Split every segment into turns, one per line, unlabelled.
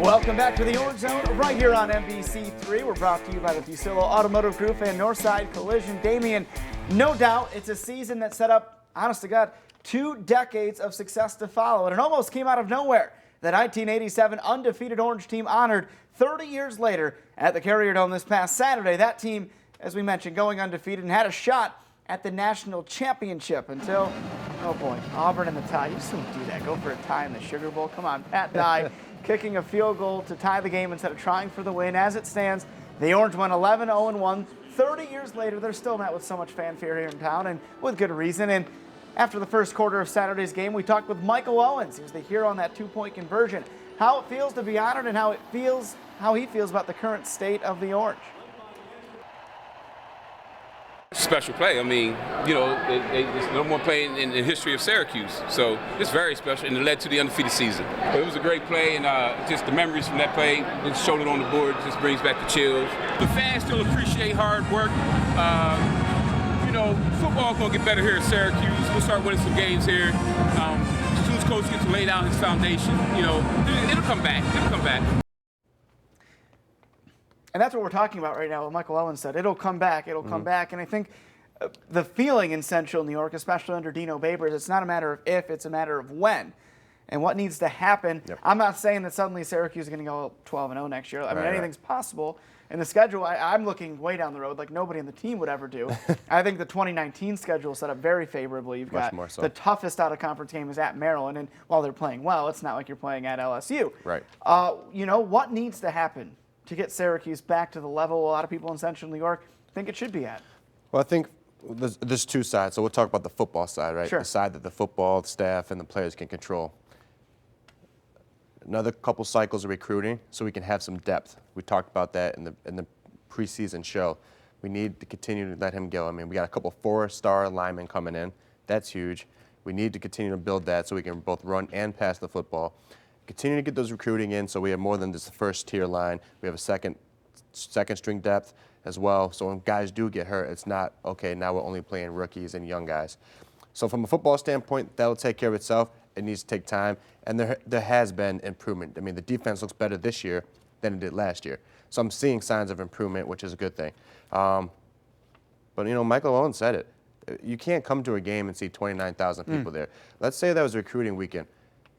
Welcome back to the Orange Zone right here on NBC3. We're brought to you by the Fusillo Automotive Group and Northside Collision. Damian, no doubt it's a season that set up, honest to God, 2 decades of success to follow. And it almost came out of nowhere. The 1987 undefeated Orange team honored 30 years later at the Carrier Dome this past Saturday. That team, as we mentioned, going undefeated and had a shot at the national championship until, oh boy, Auburn and the tie. You just don't do that. Go for a tie in the Sugar Bowl. Come on, Pat Dye kicking a field goal to tie the game instead of trying for the win. As it stands, the Orange went 11-0-1. 30 years later, they're still met with so much fanfare here in town, and with good reason. And after the first quarter of Saturday's game, we talked with Michael Owens. He was the hero on that 2-point conversion. How it feels to be honored and how he feels about the current state of the Orange.
Special play. I mean, you know, it's no more play in the history of Syracuse. So it's very special, and it led to the undefeated season. But it was a great play, and just the memories from that play, just showed it on the board, just brings back the chills. The fans still appreciate hard work. You know, football's going to get better here at Syracuse. We'll start winning some games here. As soon as Coach gets to lay down his foundation, you know, it'll come back. It'll come back.
And that's what we're talking about right now. What Michael Owens said, it'll come back, it'll come back. And I think the feeling in Central New York, especially under Dino Babers, it's not a matter of if, it's a matter of when. And what needs to happen. Yep. I'm not saying that suddenly Syracuse is going to go 12-0 next year. I mean, anything's possible. In the schedule, I'm looking way down the road like nobody in the team would ever do. I think the 2019 schedule is set up very favorably. You've got the toughest out-of-conference game is at Maryland, and while they're playing well, it's not like you're playing at LSU.
Right.
You know, what needs to happen to get Syracuse back to the level a lot of people in Central New York think it should be at?
Well, I think there's 2 sides. So we'll talk about the football side, right?
Sure.
The side that the football staff and the players can control. Another couple cycles of recruiting so we can have some depth. We talked about that in the preseason show. We need to continue to let him go. I mean, we got a couple 4-star linemen coming in. That's huge. We need to continue to build that so we can both run and pass the football. Continue to get those recruiting in so we have more than just the first tier line. We have a second string depth as well. So when guys do get hurt, it's not, okay, now we're only playing rookies and young guys. So from a football standpoint, that'll take care of itself. It needs to take time. And there has been improvement. I mean, the defense looks better this year than it did last year. So I'm seeing signs of improvement, which is a good thing. But, you know, Michael Owens said it. You can't come to a game and see 29,000 people there. Let's say that was recruiting weekend.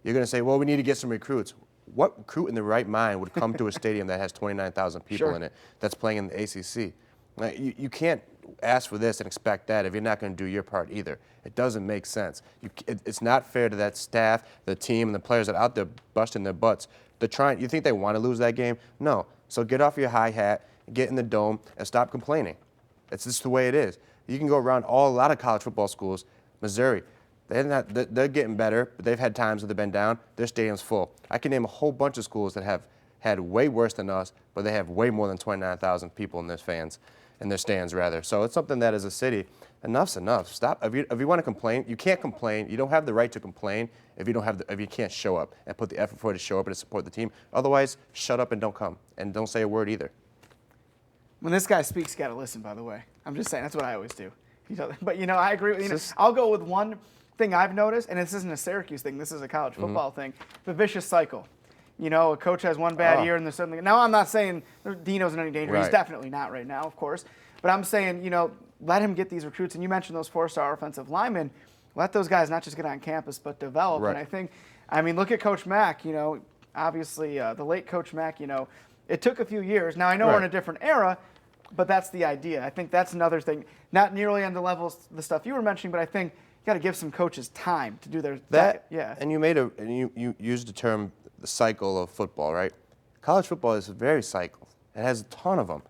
You're going to say, well, we need to get some recruits. What recruit in the right mind would come to a stadium that has 29,000 people in it that's playing in the ACC? Like, you can't ask for this and expect that if you're not going to do your part either. It doesn't make sense. It's not fair to that staff, the team, and the players that are out there busting their butts. They're trying. You think they want to lose that game? No. So get off your high hat, get in the dome, and stop complaining. It's just the way it is. You can go around a lot of college football schools, Missouri. They're getting better, but they've had times where they've been down. Their stadium's full. I can name a whole bunch of schools that have had way worse than us, but they have way more than 29,000 people in their stands, rather. So it's something that, as a city, enough's enough. Stop. If you want to complain, you can't complain. You don't have the right to complain if you can't show up and put the effort forward to show up and to support the team. Otherwise, shut up and don't come, and don't say a word either.
When this guy speaks, you got to listen, by the way. I'm just saying, that's what I always do. But, you know, I agree. You know, I'll go with one thing I've noticed, and this isn't a Syracuse thing, this is a college football thing, the vicious cycle. You know, a coach has one bad year and there's suddenly, now I'm not saying Dino's in any danger, He's definitely not right now, of course, but I'm saying, you know, let him get these recruits, and you mentioned those 4-star offensive linemen, let those guys not just get on campus, but develop, and I think, I mean, look at Coach Mack, you know, obviously the late Coach Mack, you know, it took a few years, now I know we're in a different era, but that's the idea. I think that's another thing, not nearly on the levels, the stuff you were mentioning, but I think you got to give some coaches time to do their
And you used the term the cycle of football, right? College football is very cycled. It has a ton of them.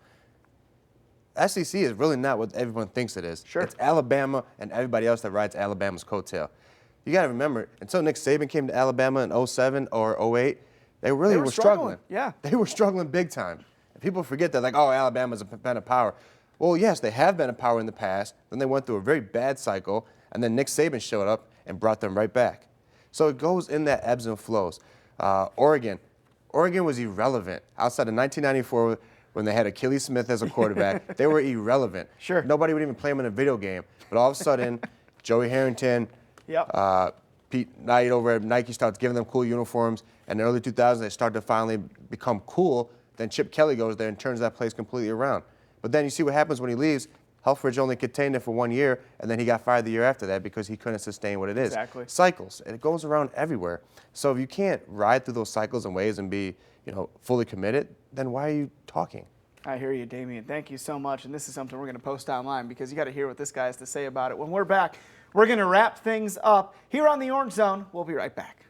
SEC is really not what everyone thinks it is.
Sure.
It's Alabama and everybody else that rides Alabama's coattail. You got to remember, until Nick Saban came to Alabama in 07 or 08, they were struggling.
Yeah.
They were struggling big time. And people forget that, like, oh, Alabama's been a power. Well, yes, they have been a power in the past. Then they went through a very bad cycle, and then Nick Saban showed up and brought them right back. So it goes in that ebbs and flows. Oregon was irrelevant. Outside of 1994, when they had Achilles Smith as a quarterback, they were irrelevant.
Sure.
Nobody would even play them in a video game. But all of a sudden, Joey Harrington, Pete Knight over at Nike starts giving them cool uniforms. And in the early 2000s, they start to finally become cool. Then Chip Kelly goes there and turns that place completely around. But then you see what happens when he leaves. Helfrich only contained it for 1 year, and then he got fired the year after that because he couldn't sustain what it is.
Exactly.
Cycles, and it goes around everywhere. So if you can't ride through those cycles and waves and be, fully committed, then why are you talking?
I hear you, Damian. Thank you so much. And this is something we're going to post online because you got to hear what this guy has to say about it. When we're back, we're going to wrap things up here on the Orange Zone. We'll be right back.